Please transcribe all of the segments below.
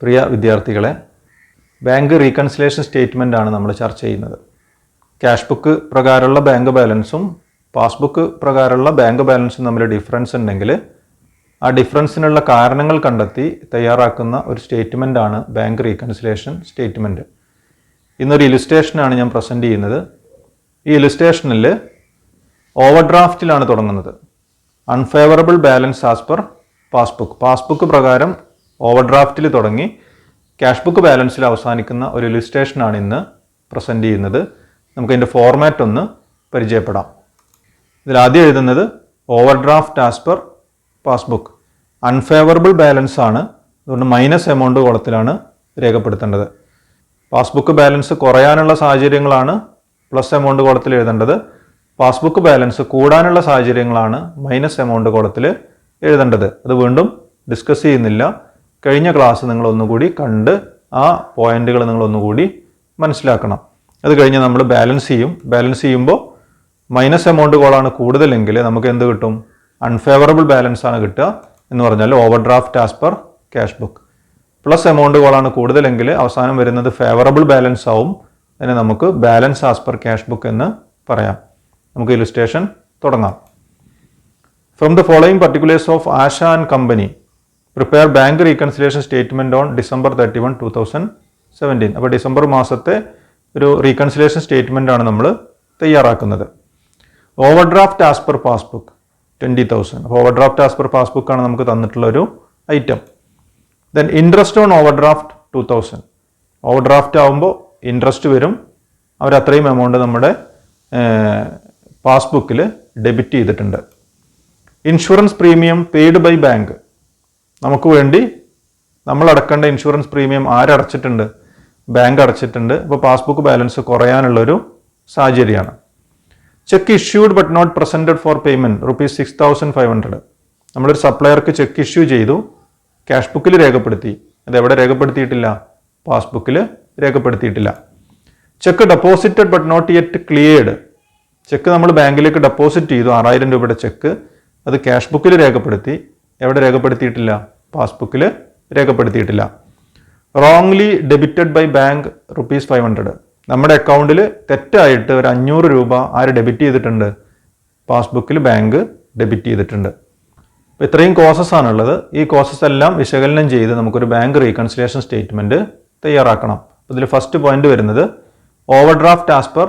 പ്രിയ വിദ്യാർത്ഥികളെ, bank reconciliation statement ആണ് നമ്മൾ ചർച്ച ചെയ്യുന്നത്. ക്യാഷ് ബുക്ക് പ്രകാരമുള്ള ബാങ്ക് ബാലൻസും പാസ്ബുക്ക് പ്രകാരമുള്ള ബാങ്ക് ബാലൻസും തമ്മിൽ ഡിഫറൻസ് ഉണ്ടെങ്കിൽ ആ ഡിഫറൻസിനുള്ള കാരണങ്ങൾ കണ്ടെത്തി തയ്യാറാക്കുന്ന ഒരു സ്റ്റേറ്റ്മെൻ്റ് ആണ് ബാങ്ക് റീകൺസിലേഷൻ സ്റ്റേറ്റ്മെൻറ്റ്. ഇന്നൊരു ഇലുസ്ട്രേഷനാണ് ഞാൻ പ്രസൻറ്റ് ചെയ്യുന്നത്. ഈ ഇലുസ്ട്രേഷനിൽ ഓവർ ഡ്രാഫ്റ്റിലാണ് തുടങ്ങുന്നത്. Unfavourable balance as per passbook പ്രകാരം ഓവർ ഡ്രാഫ്റ്റിൽ തുടങ്ങി ക്യാഷ് ബുക്ക് ബാലൻസിൽ അവസാനിക്കുന്ന ഒരു ഇലുസ്ട്രേഷനാണ് ഇന്ന് പ്രസൻറ്റ് ചെയ്യുന്നത്. നമുക്കതിൻ്റെ ഫോർമാറ്റ് ഒന്ന് പരിചയപ്പെടാം. ഇതിൽ ആദ്യം എഴുതുന്നത് over draft as per passbook. Unfavourable balance ആണ്, അതുകൊണ്ട് മൈനസ് എമൗണ്ട് കോളത്തിലാണ് രേഖപ്പെടുത്തേണ്ടത്. പാസ്ബുക്ക് ബാലൻസ് കുറയാനുള്ള സാഹചര്യങ്ങളാണ് പ്ലസ് എമൗണ്ട് കോളത്തിൽ എഴുതേണ്ടത്. പാസ്ബുക്ക് ബാലൻസ് കൂടാനുള്ള സാഹചര്യങ്ങളാണ് മൈനസ് എമൗണ്ട് കോളത്തിൽ എഴുതേണ്ടത്. അത് വീണ്ടും ഡിസ്കസ് ചെയ്യുന്നില്ല. കഴിഞ്ഞ ക്ലാസ് നിങ്ങളൊന്നുകൂടി കണ്ട് ആ പോയിന്റുകൾ നിങ്ങളൊന്നുകൂടി മനസ്സിലാക്കണം. അത് കഴിഞ്ഞ് നമ്മൾ ബാലൻസ് ചെയ്യും. ബാലൻസ് ചെയ്യുമ്പോൾ മൈനസ് എമൗണ്ട് കോളാണ് കൂടുതലെങ്കിൽ നമുക്ക് എന്ത് കിട്ടും? അൺഫേവറബിൾ ബാലൻസ് ആണ് കിട്ടുക. എന്ന് പറഞ്ഞാൽ overdraft as per cash book. Plus amount കോളാണ് കൂടുതലെങ്കിൽ അവസാനം വരുന്നത് ഫേവറബിൾ ബാലൻസ് ആവും. അതിനെ നമുക്ക് balance as per cash book എന്ന് പറയാം. നമുക്ക് ഇലുസ്ട്രേഷൻ തുടങ്ങാം. From the following particulars of Asha and company prepare bank reconciliation statement on December 31, 2017. അപ്പോൾ ഡിസംബർ മാസത്തെ ഒരു റീകൺസിലേഷൻ സ്റ്റേറ്റ്മെൻ്റ് ആണ് നമ്മൾ തയ്യാറാക്കുന്നത്. Overdraft as per passbook 20,000. അപ്പോൾ overdraft as per passbook ആണ് നമുക്ക് തന്നിട്ടുള്ള ഒരു item. Then interest on overdraft 2,000. Overdraft ആകുമ്പോൾ ഇൻട്രസ്റ്റ് വരും. അവരത്രയും എമൗണ്ട് നമ്മുടെ പാസ്ബുക്കിൽ ഡെബിറ്റ് ചെയ്തിട്ടുണ്ട്. Insurance premium paid by bank. നമുക്ക് വേണ്ടി നമ്മൾ അടക്കേണ്ട ഇൻഷുറൻസ് പ്രീമിയം ആരടച്ചിട്ടുണ്ട്? ബാങ്ക് അടച്ചിട്ടുണ്ട്. അപ്പോൾ പാസ്ബുക്ക് ബാലൻസ് കുറയാനുള്ളൊരു സാഹചര്യമാണ്. Cheque issued but not presented for payment ₹6,500. നമ്മളൊരു സപ്ലയർക്ക് ചെക്ക് ഇഷ്യൂ ചെയ്തു, ക്യാഷ് ബുക്കിൽ രേഖപ്പെടുത്തി. അതെവിടെ രേഖപ്പെടുത്തിയിട്ടില്ല? പാസ്ബുക്കിൽ രേഖപ്പെടുത്തിയിട്ടില്ല. Cheque deposited but not yet cleared. Cheque നമ്മൾ ബാങ്കിലേക്ക് ഡെപ്പോസിറ്റ് ചെയ്തു, 6,000 രൂപയുടെ ചെക്ക്. അത് ക്യാഷ് ബുക്കിൽ രേഖപ്പെടുത്തി. എവിടെ രേഖപ്പെടുത്തിയിട്ടില്ല? പാസ്ബുക്കിൽ രേഖപ്പെടുത്തിയിട്ടില്ല. Wrongly debited by bank ₹500. നമ്മുടെ അക്കൗണ്ടിൽ തെറ്റായിട്ട് ഒരു 500 രൂപ ആര് ഡെബിറ്റ് ചെയ്തിട്ടുണ്ട്? പാസ്ബുക്കിൽ ബാങ്ക് ഡെബിറ്റ് ചെയ്തിട്ടുണ്ട്. അപ്പോൾ ഇത്രയും കോസസ് ആണുള്ളത്. ഈ കോസസ് എല്ലാം വിശകലനം ചെയ്ത് നമുക്കൊരു ബാങ്ക് റീകൺസിലേഷൻ സ്റ്റേറ്റ്മെൻറ്റ് തയ്യാറാക്കണം. ഇതിൽ ഫസ്റ്റ് പോയിന്റ് വരുന്നത് overdraft as per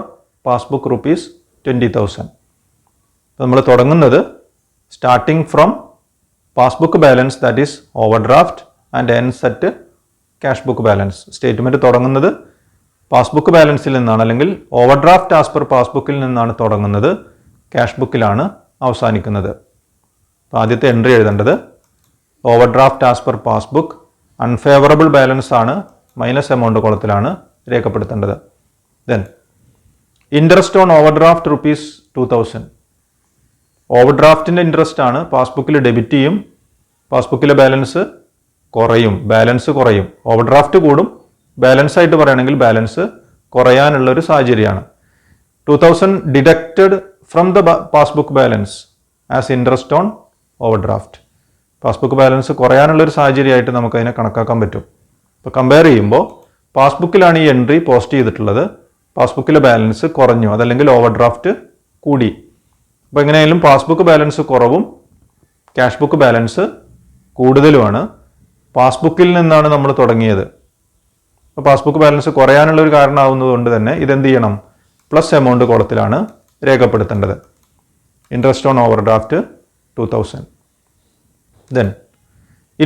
passbook ₹20,000. നമ്മൾ തുടങ്ങുന്നത് starting from passbook balance that is overdraft and ends at cash book balance. Statement തുടങ്ങുന്നത് പാസ്ബുക്ക് ബാലൻസിൽ നിന്നാണ്, അല്ലെങ്കിൽ ഓവർ ഡ്രാഫ്റ്റ് ആസ് പെർ പാസ്ബുക്കിൽ നിന്നാണ് തുടങ്ങുന്നത്, ക്യാഷ് ബുക്കിലാണ് അവസാനിക്കുന്നത്. അപ്പോൾ ആദ്യത്തെ എൻട്രി എഴുതേണ്ടത് overdraft as per passbook. Unfavourable balance ആണ്, മൈനസ് എമൗണ്ട് കോളത്തിലാണ് രേഖപ്പെടുത്തേണ്ടത്. Then interest on overdraft ₹2,000. ഓവർ ഡ്രാഫ്റ്റിൻ്റെ ഇൻട്രസ്റ്റ് ആണ്, പാസ്ബുക്കിൽ ഡെബിറ്റ് ചെയ്യും. പാസ്ബുക്കിലെ ബാലൻസ് കുറയും. ഓവർ ഡ്രാഫ്റ്റ് കൂടും. ബാലൻസ് ആയിട്ട് പറയുകയാണെങ്കിൽ ബാലൻസ് കുറയാനുള്ള ഒരു സാഹചര്യമാണ്. 2,000 deducted from the passbook balance as interest on overdraft. Passbook balance കുറയാനുള്ളൊരു സാഹചര്യമായിട്ട് നമുക്കതിനെ കണക്കാക്കാൻ പറ്റും. ഇപ്പോൾ കമ്പയർ ചെയ്യുമ്പോൾ പാസ്ബുക്കിലാണ് ഈ എൻട്രി പോസ്റ്റ് ചെയ്തിട്ടുള്ളത്, പാസ്ബുക്കിലെ ബാലൻസ് കുറഞ്ഞു, അതല്ലെങ്കിൽ ഓവർ ഡ്രാഫ്റ്റ് കൂടി. അപ്പോൾ എങ്ങനെയായാലും പാസ്ബുക്ക് ബാലൻസ് കുറവും ക്യാഷ് ബുക്ക് ബാലൻസ് കൂടുതലുമാണ്. പാസ്ബുക്കിൽ നിന്നാണ് നമ്മൾ തുടങ്ങിയത്. അപ്പോൾ പാസ്ബുക്ക് ബാലൻസ് കുറയാനുള്ള ഒരു കാരണമാവുന്നത് കൊണ്ട് തന്നെ ഇതെന്ത് ചെയ്യണം? പ്ലസ് എമൗണ്ട് കോളത്തിലാണ് രേഖപ്പെടുത്തേണ്ടത്. Interest on overdraft 2,000. Then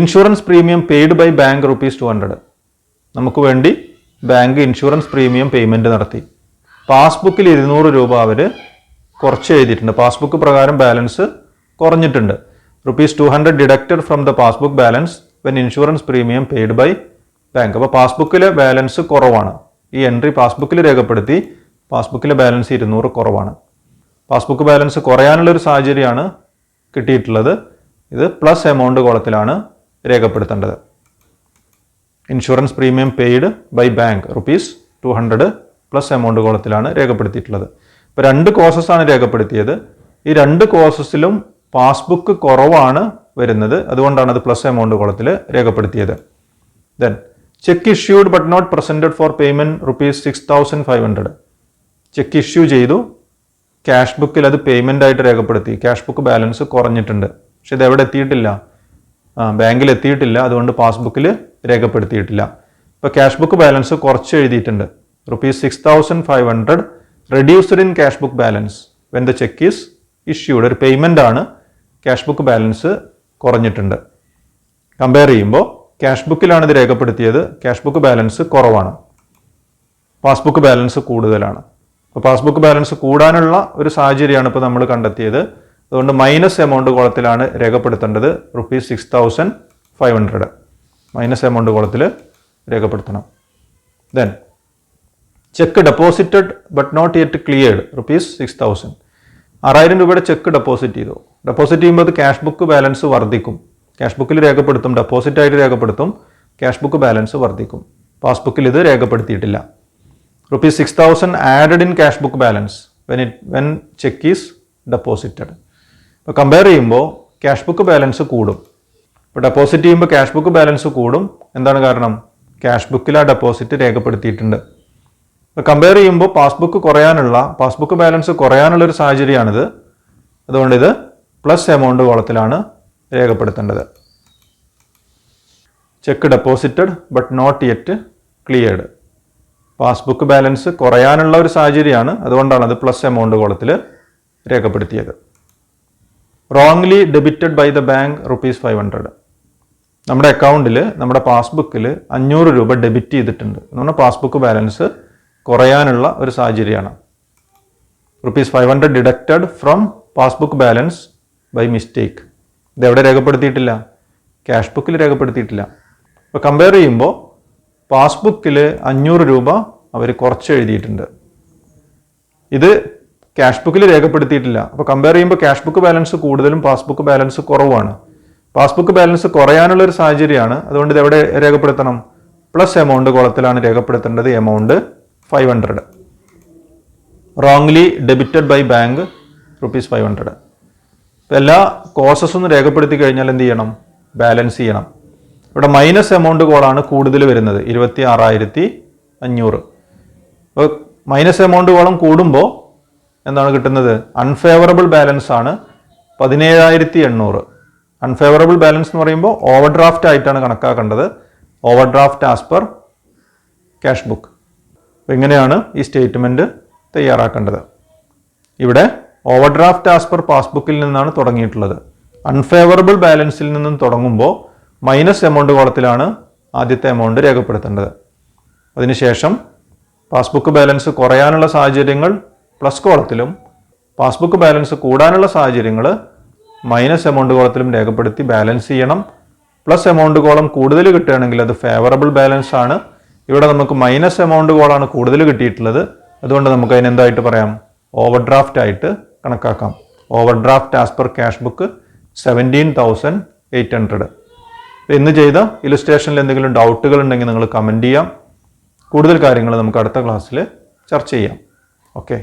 insurance premium paid by bank ₹200. നമുക്ക് വേണ്ടി ബാങ്ക് ഇൻഷുറൻസ് പ്രീമിയം പേയ്മെൻറ്റ് നടത്തി. പാസ്ബുക്കിൽ 200 രൂപ അവർ കുറച്ച് എഴുതിയിട്ടുണ്ട്. പാസ്ബുക്ക് പ്രകാരം ബാലൻസ് കുറഞ്ഞിട്ടുണ്ട്. ₹200 deducted from the passbook balance when insurance premium paid by bank. അപ്പോൾ പാസ്ബുക്കിലെ ബാലൻസ് കുറവാണ്. ഈ എൻട്രി പാസ്ബുക്കിൽ രേഖപ്പെടുത്തി. പാസ്ബുക്കിലെ ബാലൻസ് 200 കുറവാണ്. പാസ്ബുക്ക് ബാലൻസ് കുറയാനുള്ളൊരു സാഹചര്യമാണ് കിട്ടിയിട്ടുള്ളത്. ഇത് പ്ലസ് എമൗണ്ട് കോളത്തിലാണ് രേഖപ്പെടുത്തേണ്ടത്. Insurance premium paid by bank ₹200 plus amount കോളത്തിലാണ് രേഖപ്പെടുത്തിയിട്ടുള്ളത്. ഇപ്പോൾ 2 കോസസ്സാണ് രേഖപ്പെടുത്തിയത്. ഈ 2 കോസസിലും പാസ്ബുക്ക് കുറവാണ് വരുന്നത്. അതുകൊണ്ടാണ് അത് പ്ലസ് എമൗണ്ട് കോളത്തിൽ രേഖപ്പെടുത്തിയത്. Then cheque issued but not presented for payment ₹6,500. Cheque issue ചെയ്തു, ക്യാഷ് ബുക്കിൽ അത് പേയ്മെൻ്റ് ആയിട്ട് രേഖപ്പെടുത്തി, ക്യാഷ് ബുക്ക് ബാലൻസ് കുറഞ്ഞിട്ടുണ്ട്. പക്ഷെ ഇത് എവിടെ എത്തിയിട്ടില്ല? ബാങ്കിൽ എത്തിയിട്ടില്ല, അതുകൊണ്ട് പാസ്ബുക്കിൽ രേഖപ്പെടുത്തിയിട്ടില്ല. ഇപ്പോൾ ക്യാഷ് ബുക്ക് ബാലൻസ് കുറച്ച് എഴുതിയിട്ടുണ്ട്. ₹6,500 reduced in cash book balance when the cheque is issued. ഒരു പേയ്മെൻ്റ് ആണ്, ക്യാഷ് ബുക്ക് ബാലൻസ് കുറഞ്ഞിട്ടുണ്ട്. കമ്പയർ ചെയ്യുമ്പോൾ ക്യാഷ് ബുക്കിലാണ് ഇത് രേഖപ്പെടുത്തിയത്, ക്യാഷ് ബുക്ക് ബാലൻസ് കുറവാണ്, പാസ്ബുക്ക് ബാലൻസ് കൂടുതലാണ്. അപ്പോൾ പാസ്ബുക്ക് ബാലൻസ് കൂടാനുള്ള ഒരു സാഹചര്യമാണ് ഇപ്പോൾ നമ്മൾ കണ്ടെത്തിയത്. അതുകൊണ്ട് മൈനസ് എമൗണ്ട് കോളത്തിലാണ് രേഖപ്പെടുത്തേണ്ടത്. ₹6,500 മൈനസ് എമൗണ്ട് കോളത്തിൽ രേഖപ്പെടുത്തണം. Then cheque deposited but not yet cleared ₹6,000. 6,000 രൂപയുടെ ചെക്ക് ഡെപ്പോസിറ്റ് ചെയ്തു. ഡെപ്പോസിറ്റ് ചെയ്യുമ്പോൾ അത് ക്യാഷ് ബുക്ക് ബാലൻസ് വർദ്ധിക്കും. ക്യാഷ് ബുക്കിൽ രേഖപ്പെടുത്തും, ഡെപ്പോസിറ്റ് ആയിട്ട് രേഖപ്പെടുത്തും, ക്യാഷ് ബുക്ക് ബാലൻസ് വർദ്ധിക്കും. പാസ്ബുക്കിൽ ഇത് രേഖപ്പെടുത്തിയിട്ടില്ല. ₹6,000 added in cash book balance when cheque is deposited. ഇപ്പോൾ കമ്പയർ ചെയ്യുമ്പോൾ ക്യാഷ് ബുക്ക് ബാലൻസ് കൂടും. ഇപ്പോൾ ഡെപ്പോസിറ്റ് ചെയ്യുമ്പോൾ ക്യാഷ് ബുക്ക് ബാലൻസ് കൂടും. എന്താണ് കാരണം? ക്യാഷ് ബുക്കിൽ ആ ഡെപ്പോസിറ്റ് രേഖപ്പെടുത്തിയിട്ടുണ്ട്. ഇപ്പോൾ കമ്പയർ ചെയ്യുമ്പോൾ പാസ്ബുക്ക് ബാലൻസ് കുറയാനുള്ള ഒരു സാഹചര്യമാണിത്. അതുകൊണ്ട് ഇത് പ്ലസ് എമൗണ്ട് കോളത്തിലാണ് രേഖപ്പെടുത്തേണ്ടത്. Cheque deposited but not yet cleared. Passbook balance കുറയാനുള്ള ഒരു സാഹചര്യമാണ്, അതുകൊണ്ടാണ് അത് പ്ലസ് എമൗണ്ട് കോളത്തിൽ രേഖപ്പെടുത്തിയത്. Wrongly debited by the bank ₹500. നമ്മുടെ അക്കൗണ്ടിൽ, നമ്മുടെ പാസ്ബുക്കിൽ 500 രൂപ ഡെബിറ്റ് ചെയ്തിട്ടുണ്ട്. എന്ന് പറഞ്ഞാൽ പാസ്ബുക്ക് ബാലൻസ് കുറയാനുള്ള ഒരു സാഹചര്യമാണ്. ₹500 deducted from passbook balance by mistake. ഇതെവിടെ രേഖപ്പെടുത്തിയിട്ടില്ല? ക്യാഷ് ബുക്കിൽ രേഖപ്പെടുത്തിയിട്ടില്ല. അപ്പോൾ കമ്പയർ ചെയ്യുമ്പോൾ പാസ്ബുക്കിൽ 500 രൂപ അവർ കുറച്ച് എഴുതിയിട്ടുണ്ട്. ഇത് ക്യാഷ് ബുക്കിൽ രേഖപ്പെടുത്തിയിട്ടില്ല. അപ്പോൾ കമ്പയർ ചെയ്യുമ്പോൾ ക്യാഷ് ബുക്ക് ബാലൻസ് കൂടുതലും പാസ്ബുക്ക് ബാലൻസ് കുറവാണ്. പാസ്ബുക്ക് ബാലൻസ് കുറയാനുള്ള ഒരു സാഹചര്യമാണ്. അതുകൊണ്ട് ഇത് എവിടെ രേഖപ്പെടുത്തണം? പ്ലസ് എമൗണ്ട് കോളത്തിലാണ് രേഖപ്പെടുത്തേണ്ടത്. Amount 500. Wrongly debited by bank ₹500. എല്ലാ കോസസും രേഖപ്പെടുത്തി കഴിഞ്ഞാൽ എന്ത് ചെയ്യണം? ബാലൻസ് ചെയ്യണം. ഇവിടെ മൈനസ് എമൗണ്ട് കോളാണ് കൂടുതൽ വരുന്നത്, 26,500. അപ്പോൾ മൈനസ് എമൗണ്ട് കോളം കൂടുമ്പോൾ എന്താണ് കിട്ടുന്നത്? അൺഫേവറബിൾ ബാലൻസ് ആണ് 17,800. അൺഫേവറബിൾ ബാലൻസ് എന്ന് പറയുമ്പോൾ ഓവർ ഡ്രാഫ്റ്റ് ആയിട്ടാണ് കണക്കാക്കേണ്ടത്. Over draft as per cash book. അപ്പോൾ ഇങ്ങനെയാണ് ഈ സ്റ്റേറ്റ്മെൻറ്റ് തയ്യാറാക്കേണ്ടത്. ഇവിടെ ഓവർ ഡ്രാഫ്റ്റ് ആസ് പെർ പാസ്ബുക്കിൽ നിന്നാണ് തുടങ്ങിയിട്ടുള്ളത്. അൺഫേവറബിൾ ബാലൻസിൽ നിന്നും തുടങ്ങുമ്പോൾ മൈനസ് എമൗണ്ട് കോളത്തിലാണ് ആദ്യത്തെ എമൗണ്ട് രേഖപ്പെടുത്തേണ്ടത്. അതിനുശേഷം പാസ്ബുക്ക് ബാലൻസ് കുറയാനുള്ള സാഹചര്യങ്ങൾ പ്ലസ് കോളത്തിലും, പാസ്ബുക്ക് ബാലൻസ് കൂടാനുള്ള സാഹചര്യങ്ങൾ മൈനസ് എമൗണ്ട് കോളത്തിലും രേഖപ്പെടുത്തി ബാലൻസ് ചെയ്യണം. പ്ലസ് എമൗണ്ട് കോളം കൂടുതൽ കിട്ടുകയാണെങ്കിൽ അത് ഫേവറബിൾ ബാലൻസ് ആണ്. ഇവിടെ നമുക്ക് മൈനസ് എമൗണ്ട് കോളാണ് കൂടുതൽ കിട്ടിയിട്ടുള്ളത്. അതുകൊണ്ട് നമുക്ക് അതിന് എന്തായിട്ട് പറയാം? ഓവർ ഡ്രാഫ്റ്റ് ആയിട്ട് കണക്കാക്കാം. Over draft as per cash book 17,800. ഇന്ന് ചെയ്ത ഇലുസ്ട്രേഷനിൽ എന്തെങ്കിലും ഡൗട്ടുകൾ ഉണ്ടെങ്കിൽ നിങ്ങൾ കമൻറ്റ് ചെയ്യാം. കൂടുതൽ കാര്യങ്ങൾ നമുക്ക് അടുത്ത ക്ലാസ്സിൽ ചർച്ച ചെയ്യാം. ഓക്കെ.